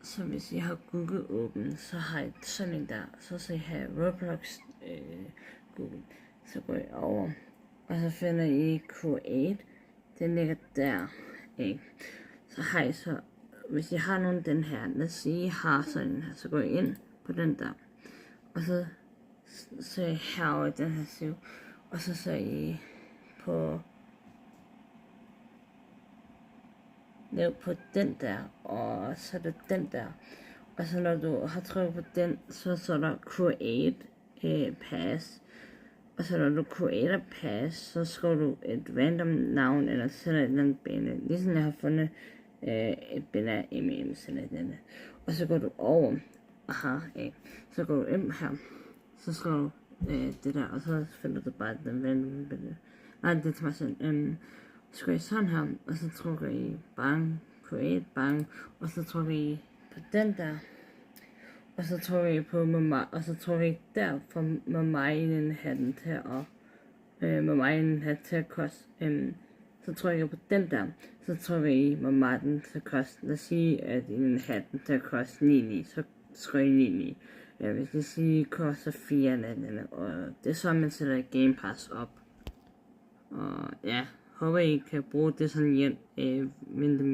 Så hvis I har Google åben, så har I sådan en der, så skal I have Roblox Google, så går I over, og så finder I Create, den ligger der, ikke? Så har I så, hvis I har nogen den her, lad os sige I har sådan en her, så går I ind på den der, og så er I herovre i den her side, og så er I på lav på den der, og så er det den der, og så når du har trykket på den, så er der Create Pass, og så når du creater pass, så skriver du et random navn, eller sender et eller andet bane, ligesom jeg har fundet et billede af Emil, sender et eller andet, og så går du over, så går du ind her, så skriver du det der, og så finder du bare den random billede. Nej, det tager sådan, så går I sådan her, og så trykker I bang, create, bang, og så trykker I på den der, og så trykker I på mamma, og så trykker I der for mamma i den hatten til, og mamma i den hat til at koste, så trykker I på den der, så trykker I mamma den til at koste, lad os sige, at i den hatten til at koste 9,9, så skriver I 9,9. Ja, hvis det sige, koster 4 eller andet, og det er så, man sætter Game Pass op. Og ja, håber I kan bruge det sådan hjem, mindre